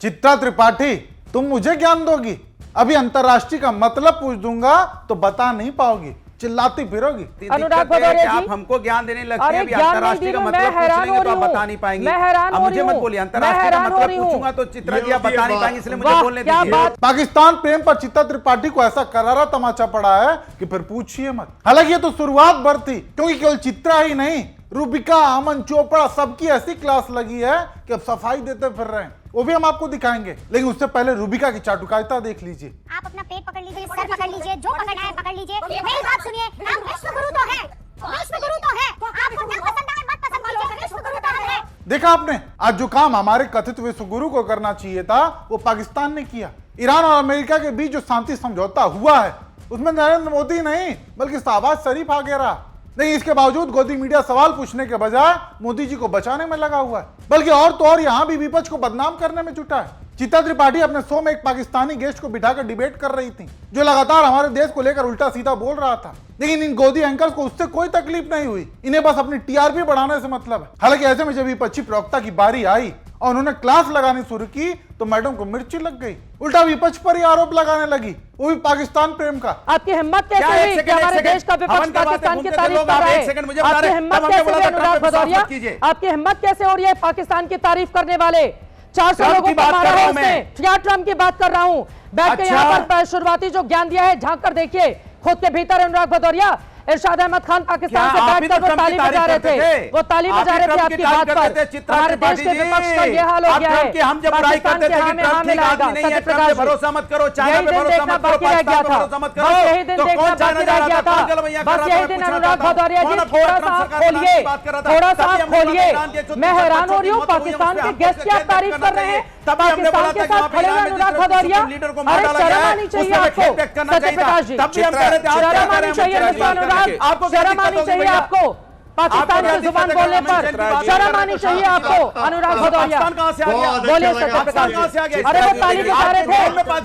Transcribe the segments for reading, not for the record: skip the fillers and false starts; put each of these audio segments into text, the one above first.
चित्रा त्रिपाठी, तुम मुझे ज्ञान दोगी? अभी अंतर्राष्ट्रीय का मतलब पूछ दूंगा तो बता नहीं पाओगी, चिल्लाती फिरोगी। अनुराग भदौरिया जी, आप हमको ज्ञान देने लगते हैं, अभी ज्ञान अंतर्राष्ट्रीय का नहीं मतलब पूछेंगे तो आप बता नहीं पाएंगी। मैं हैरान हो रही मुझे मत हूँ, बोलिए, अंतर्राष्ट्रीय का मतलब पूछूंगा तो चित्रा जी आप बता नहीं पाएंगे, इसलिए मुझे बोलने दीजिए। पाकिस्तान प्रेम पर चित्रा त्रिपाठी को ऐसा करारा तमाचा पड़ा है कि फिर पूछिए मत। हालांकि ये तो शुरुआत भर थी, क्योंकि केवल चित्रा ही नहीं, रूबिका, अमन चोपड़ा, सबकी ऐसी क्लास लगी है कि अब सफाई देते फिर रहे हैं। वो भी हम आपको दिखाएंगे, लेकिन उससे पहले रूबिका की चाटुकारिता देख लीजिए। आप अपना पेट पकड़ लीजिए, सर पकड़ लीजिए, जो पकड़ना है पकड़ लीजिए। मेरी बात सुनिए, आप विश्वगुरु तो है, विश्वगुरु तो है, आपको क्या पसंद है मत पसंद कीजिए, विश्वगुरु तो है। देखा आपने, आज जो काम हमारे कथित विश्वगुरु को करना चाहिए था वो पाकिस्तान ने किया। ईरान और अमेरिका के बीच जो शांति समझौता हुआ है उसमें नरेंद्र मोदी नहीं बल्कि शहबाज शरीफ आगे रहा। नहीं, इसके बावजूद गोदी मीडिया सवाल पूछने के बजाय मोदी जी को बचाने में लगा हुआ है, बल्कि और तो और यहाँ भी विपक्ष को बदनाम करने में जुटा है। चित्रा त्रिपाठी अपने शो में एक पाकिस्तानी गेस्ट को बिठाकर डिबेट कर रही थी, जो लगातार हमारे देश को लेकर उल्टा सीधा बोल रहा था, लेकिन इन गोदी एंकर्स को उससे कोई तकलीफ नहीं हुई। इन्हें बस अपनी टीआरपी बढ़ाने से मतलब है। हालांकि ऐसे में जब विपक्षी प्रवक्ता की बारी आई और उन्होंने क्लास लगानी शुरू की तो मैडम को मिर्ची लग गई, उल्टा विपक्ष पर ही आरोप लगाने लगी, वो भी पाकिस्तान प्रेम का। आपकी हिम्मत कैसे हुई कि हमारे देश का विपक्ष पाकिस्तान की तारीफ कर रहा है? आपकी हिम्मत कैसे हुई अनुराग भदौरिया? आपकी हिम्मत कैसे हो रही है पाकिस्तान की तारीफ करने वाले? 400 लोगों को मारा है उसने। क्या ट्रम्प की बात कर रहा हूं? बैठ के यहाँ पर शुरुआती जो ज्ञान दिया है झांक कर देखिए खुद के भीतर। अनुराग भदौरिया, इरशाद अहमद खान पाकिस्तान से बैठकर वो ताली बजा रहे थे, वो ताली बजा रहे थे आपकी बात पर। हमारे देश के विपक्ष का ये हाल हो गया है। हम जब बुराई करते थे कि ट्रम्प ठीक आदमी नहीं है, ट्रम्प पे भरोसा मत करो, चाइना पे भरोसा मत करो, पाकिस्तान पे भरोसा मत करो, यही दिन देखना बाकी रह गया था। बस यही दिन अनुराग भदौरिया जी, थोड़ा सा आप खोलिए, थोड़ा सा आप खोलिए। मैं हैरान हो रही हूँ, पाकिस्तान के गेस्ट की आप तारीफ कर रहे हैं, पाकिस्तान के साथ खड़े हैं अनुराग भदौरिया। अरे शर्म आनी चाहिए आपको सत्यप्रकाश जी, शर्म आनी चाहिए मिस्टर अनुराग, शर्म आनी चाहिए आपको पाकिस्तान की जुबान बोलने पर, शर्म आनी चाहिए आपको अनुराग भदौरिया। बोलिए सत्यप्रकाश जी। अरे वो ताली बजा रहे थे,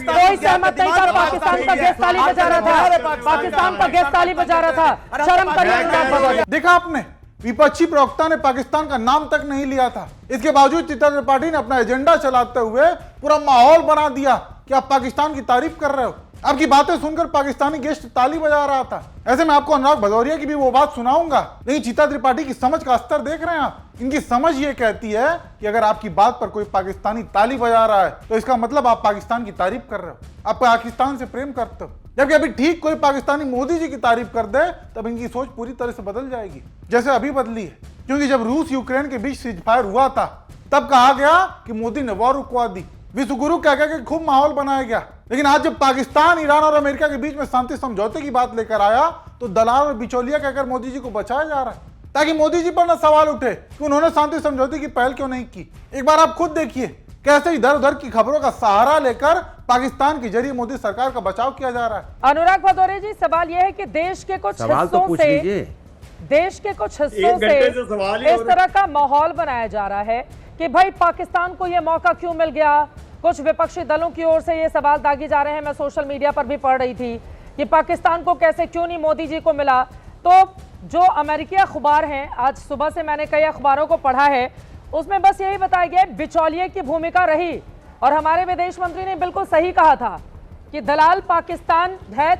कोई सहमत नहीं था, पाकिस्तान का गेस्ट ताली बजा रहा था, पाकिस्तान का गेस्ट ताली बजा रहा था। शर्म करिए अनुराग भदौरिया। देखा आपने, विपक्षी प्रवक्ता ने पाकिस्तान का नाम तक नहीं लिया था, इसके बावजूद चित्रा त्रिपाठी ने अपना एजेंडा चलाते हुए पूरा माहौल बना दिया कि आप पाकिस्तान की तारीफ कर रहे हो। आपकी बातें सुनकर पाकिस्तानी गेस्ट ताली बजा रहा था। ऐसे में आपको अनुराग भदौरिया की भी वो बात सुनाऊंगा, लेकिन चित्रा त्रिपाठी की समझ का स्तर देख रहे हैं आप? इनकी समझ ये कहती है कि अगर आपकी बात पर कोई पाकिस्तानी ताली बजा रहा है तो इसका मतलब आप पाकिस्तान की तारीफ कर रहे हो, आप पाकिस्तान से प्रेम करते हो। जबकि अभी ठीक कोई पाकिस्तानी मोदी जी की तारीफ कर दे तब इनकी सोच पूरी तरह से बदल जाएगी, जैसे अभी बदली है। क्योंकि जब रूस यूक्रेन के बीच सीजफायर हुआ था तब कहा गया कि मोदी ने वॉर रुकवा दी, विश्वगुरु कह के खूब माहौल बनाया गया। लेकिन आज जब पाकिस्तान, ईरान और अमेरिका के बीच में शांति समझौते की बात लेकर आया तो दलाल और बिचौलिया कहकर मोदी जी को बचाया जा रहा है, ताकि मोदी जी पर न सवाल उठे कि उन्होंने शांति समझौते की पहल क्यों नहीं की। एक बार आप खुद देखिए कैसे इधर उधर की खबरों का सहारा लेकर पाकिस्तान के जरिए मोदी सरकार का बचाव किया जा रहा है। अनुराग भदौरिया जी, सवाल यह है कि देश के कुछ हिस्सों से, देश के कुछ हिस्सों से इस तरह का माहौल बनाया जा रहा है कि भाई पाकिस्तान को यह मौका क्यों मिल गया। कुछ विपक्षी दलों की ओर से ये सवाल दागे जा रहे हैं, मैं सोशल मीडिया पर भी पढ़ रही थी कि पाकिस्तान को कैसे क्यों नहीं मोदी जी को मिला। तो जो अमेरिकी अखबार हैं, आज सुबह से मैंने कई अखबारों को पढ़ा है, उसमें बस यही बताया गया बिचौलिए की भूमिका रही। और हमारे विदेश मंत्री ने बिल्कुल सही कहा था कि दलाल पाकिस्तान है,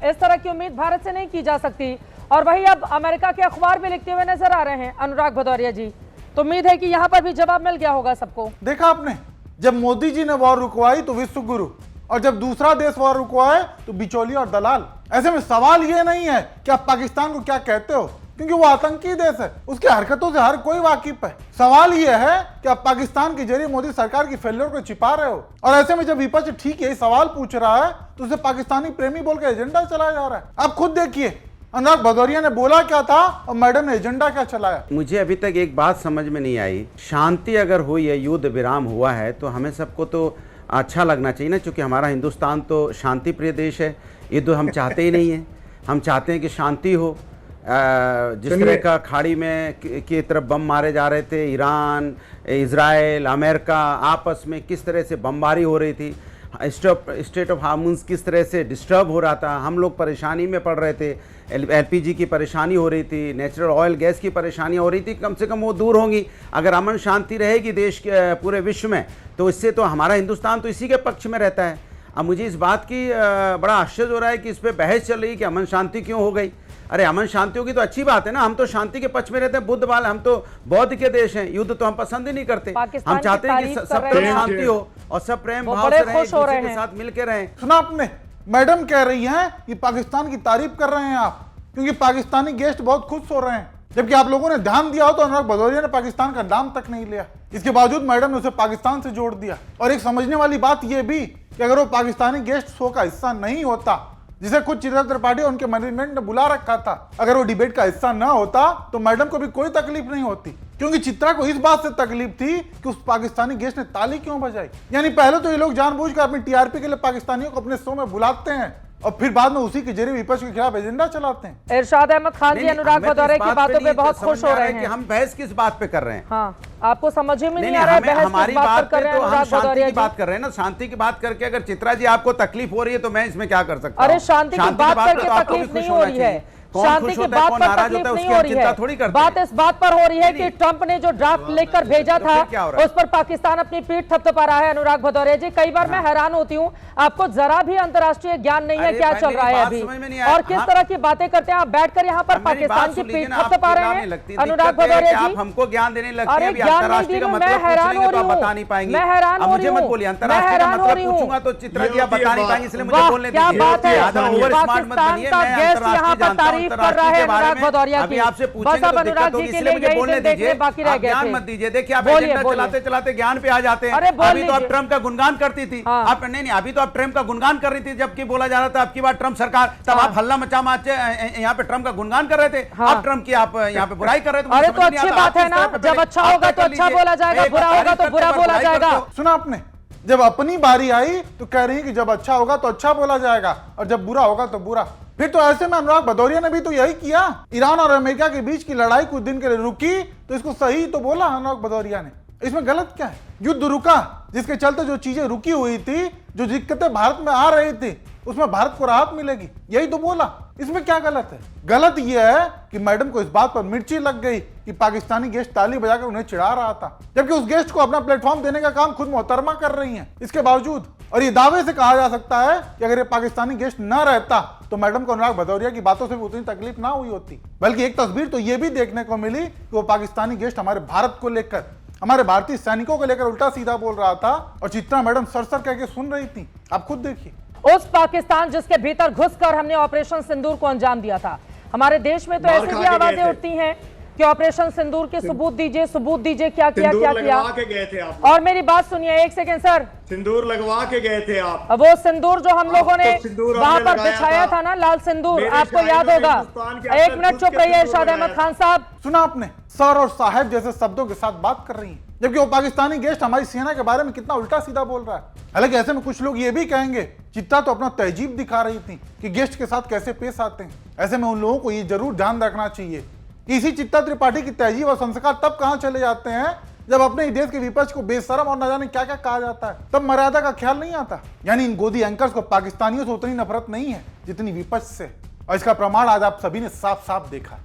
इस तरह की उम्मीद भारत से नहीं की जा सकती। और वही अब अमेरिका के अखबार भी लिखते हुए नजर आ रहे हैं अनुराग भदौरिया जी। तो उम्मीद है कि यहाँ पर भी जवाब मिल गया होगा सबको। देखा आपने, जब मोदी जी ने वॉर रुकवाई तो विश्वगुरु, और जब दूसरा देश वॉर रुकवाए तो बिचौलिया और दलाल। ऐसे में सवाल ये नहीं है कि आप पाकिस्तान को क्या कहते हो, क्योंकि वो आतंकी देश है, उसकी हरकतों से हर कोई वाकिफ है। सवाल ये है कि आप पाकिस्तान के जरिए मोदी सरकार की फेलियर को छिपा रहे हो। और ऐसे में जब विपक्ष ठीक यही सवाल पूछ रहा है तो उसे पाकिस्तानी प्रेमी बोल के एजेंडा चलाया जा रहा है। आप खुद देखिए, अनुराग भदौरिया ने बोला क्या था और मैडम ने एजेंडा क्या चलाया। मुझे अभी तक एक बात समझ में नहीं आई, शांति अगर हुई है, युद्ध विराम हुआ है तो हमें सबको तो अच्छा लगना चाहिए ना, क्योंकि हमारा हिंदुस्तान तो शांति प्रिय देश है। युद्ध हम चाहते ही नहीं है, हम चाहते हैं कि शांति हो। जिस तरह का खाड़ी में की तरफ बम मारे जा रहे थे, ईरान, इजराइल, अमेरिका आपस में किस तरह से बमबारी हो रही थी, स्टेट ऑफ हार्मोन्स किस तरह से डिस्टर्ब हो रहा था, हम लोग परेशानी में पड़ रहे थे, एलपीजी की परेशानी हो रही थी, नेचुरल ऑयल गैस की परेशानियाँ हो रही थी, कम से कम वो दूर होंगी। अगर अमन शांति रहेगी देश के पूरे विश्व में, तो इससे तो हमारा हिंदुस्तान तो इसी के पक्ष में रहता है। अब मुझे इस बात की बड़ा आश्चर्य हो रहा है कि इस पर बहस चल रही है कि अमन शांति क्यों हो गई। अरे अमन शांति होगी तो अच्छी बात है ना, हम तो शांति के पक्ष में रहते हैं, बुद्ध वाले, हम तो बौद्ध के देश हैं, युद्ध तो हम पसंद ही नहीं करते। हम चाहते हैं कि सब तरफ शांति हो और सब प्रेम भाव से रहें, एक दूसरे के साथ मिलकर रहें। सुना आपने, मैडम कह रही हैं कि पाकिस्तान की तारीफ कर रहे हैं आप, क्योंकि पाकिस्तानी गेस्ट बहुत खुश हो रहे हैं, जबकि आप लोगों ने ध्यान दिया हो तो अनुराग भदौरिया ने पाकिस्तान का नाम तक नहीं लिया। इसके बावजूद मैडम ने उसे पाकिस्तान से जोड़ दिया। और एक समझने वाली बात यह भी कि अगर वो पाकिस्तानी गेस्ट शो का हिस्सा नहीं होता, जिसे खुद चित्रा त्रिपाठी और उनके मैनेजमेंट ने बुला रखा था, अगर वो डिबेट का हिस्सा ना होता तो मैडम को भी कोई तकलीफ नहीं होती, क्योंकि चित्रा को इस बात से तकलीफ थी कि उस पाकिस्तानी गेस्ट ने ताली क्यों बजाई। यानी पहले तो ये लोग जानबूझकर अपनी टीआरपी के लिए पाकिस्तानियों को अपने शो में बुलाते हैं और फिर बाद में उसी के जरिए विपक्ष के खिलाफ एजेंडा चलाते हैं। इरशाद अहमद खान जी अनुराग भदौरिया की बातों पे बहुत खुश हो रहे हैं। हम बहस किस बात पे कर रहे हैं? हाँ, आपको समझ में नहीं आ रहा है बहस हमारी किस बात बात पर कर रहे पे हैं तो हम अनुराग शांति भदौरिया की जी? बात कर रहे हैं ना, शांति की बात करके अगर चित्रा जी आपको तकलीफ हो रही है तो मैं इसमें क्या कर सकता हूं? अरे शांति की बात करके तो आपको भी तकलीफ खुश नहीं हो होना रही है, चाहिए। कौन शांति खुश की होता है, बात कौन पर नाराज तकलीफ होता है, नहीं उसकी हो हम रही चिंता थोड़ी है। करते बात हैं। इस बात पर हो रही है कि ट्रंप ने जो ड्राफ्ट लेकर भेजा था क्या हो रहा है? उस पर पाकिस्तान अपनी पीठ थपथपा रहा है। अनुराग भदौरिया जी, कई बार मैं हैरान होती हूँ, आपको जरा भी अंतर्राष्ट्रीय ज्ञान नहीं है अरे क्या भाई, चल मेरी रहा है बात अभी, समझ में नहीं आया। और किस तरह की बातें करते हैं आप बैठकर यहाँ पर अब मेरी पाकिस्तान बात की सुन लीजिए पीठ ना, आपको थपथपा रहे चिल्लाने हैं लगती है। अनुराग दिक्कत यह है भदौरिया कि जी। आप हमको ज्ञान देने लगते हैं, अरे अभी ज्ञान नहीं अंतर्राष्ट्रीय दी का रही हूँ, मतलब मैं हैरान पूछेंगे हो तो रही आप हूँ, बता नहीं पाएंगी। मैं हैरान अब हो मुझे रही मत हूँ, बोलिए, मैं अंतर्राष्ट्रीय का हैरान हो मतलब रही हूँ। पूछूंगा तो चित्रा जी आप ये बता नहीं बात- पाएंगे, इसलिए मुझे वाह, बोलने क्या दीजिए। बात है। ज्यादा ओवर स्मार्ट मत पाकिस्तान बनिए, का मैं गेस्ट यहाँ अंतर्राष्ट्रीय पर जानता हूं, तारीफ कर रहा अंतर्राष्ट्रीय है के बारे अनुराग में भदौरिया अभी की। आपसे बस पूछेंगे अब तो अनुराग दिक्कत जी होगी, के इसलिए लिए मुझे यही बोलने फिल्म देखने दीजिए। बाकी रह आप गए ज्ञान थे। मत दीजिए, देखिए आप बोलिए, एजेंडा बोलिए। चलाते चलाते ज्ञान पे आ जाते अरे हैं। बोल अभी तो आप लीजिए। ट्रंप का गुणगान करती थी, हाँ। आप नहीं, अभी तो आप ट्रंप का गुणगान कर रही थी, जबकि बोला जा रहा था आपकी बात ट्रंप सरकार, तब हाँ। आप हल्ला मचा माचे यहाँ पे ट्रंप का गुणगान कर रहे थे। हाँ। आप ट्रंप की आप यहाँ पे बुराई कर रहे थे। अरे तो अच्छी बात है ना, जब अच्छा होगा तो अच्छा बोला जाएगा, बुरा होगा तो बुरा बोला जाएगा। सुना आपने, जब अपनी बारी आई तो कह रही है कि जब अच्छा होगा तो अच्छा बोला जाएगा और जब बुरा होगा तो बुरा। फिर तो ऐसे में अनुराग भदौरिया ने भी तो यही किया। ईरान और अमेरिका के बीच की लड़ाई कुछ दिन के लिए रुकी तो इसको सही तो बोला अनुराग भदौरिया ने। इसमें गलत क्या है? युद्ध रुका, जिसके चलते जो चीजें रुकी हुई थी, जो दिक्कतें भारत में आ रही थी, उसमें भारत को राहत मिलेगी, यही तो बोला। इसमें क्या गलत है? गलत यह है कि मैडम को इस बात पर मिर्ची लग गई कि पाकिस्तानी गेस्ट ताली बजाकर उन्हें चिढ़ा रहा था, जबकि उस गेस्ट को अपना प्लेटफॉर्म देने का काम खुद मोहतरमा कर रही हैं इसके बावजूद। और ये दावे से कहा जा सकता है कि अगर ये पाकिस्तानी गेस्ट न रहता तो मैडम को अनुराग भदौरिया की बातों से भी उतनी तकलीफ ना हुई होती। बल्कि एक तस्वीर तो ये भी देखने को मिली कि वो पाकिस्तानी गेस्ट हमारे भारत को लेकर, हमारे भारतीय सैनिकों को लेकर उल्टा सीधा बोल रहा था और चित्रा मैडम सर कह के सुन रही थी। आप खुद देखिए। उस पाकिस्तान जिसके भीतर घुसकर हमने ऑपरेशन सिंदूर को अंजाम दिया था, हमारे देश में तो मार ऐसी खा भी के गए आवाजें थे। उठती हैं कि ऑपरेशन सिंदूर के सबूत दीजिए, सबूत दीजिए, क्या किया सिंदूर क्या किया। लगवा के गए थे आप, और मेरी बात सुनिए एक सेकेंड सर, सिंदूर लगवा के गए थे आप। अब वो सिंदूर जो हम लोगों ने तो सिंदूर वहां हमने पर लगाया बिछाया था। था ना, लाल सिंदूर, मेरे आपको शायर याद में होगा। हिंदुस्तान के एक अंदर मिनट घुस चुप के रहिए सिंदूर इरशाद अहमद लगाया। खान साहब। सुना आपने, सर और साहब जैसे शब्दों के साथ बात कर रही हैं, जबकि वो पाकिस्तानी गेस्ट हमारी सेना के बारे में कितना उल्टा सीधा बोल रहा है। हालांकि ऐसे में कुछ लोग ये भी कहेंगे चित्ता तो अपना तहजीब दिखा रही थी कि गेस्ट के साथ कैसे पेश आते हैं। ऐसे में उन लोगों को ये जरूर ध्यान रखना चाहिए कि इसी चित्ता त्रिपाठी की तहजीब और संस्कार तब कहां चले जाते हैं जब अपने ही देश के विपक्ष को बेशरम और न जाने क्या क्या कहा जाता है, तब मर्यादा का ख्याल नहीं आता। यानी इन गोदी एंकर्स को पाकिस्तानियों से उतनी नफरत नहीं है जितनी विपक्ष से, और इसका प्रमाण आज आप सभी ने साफ साफ देखा।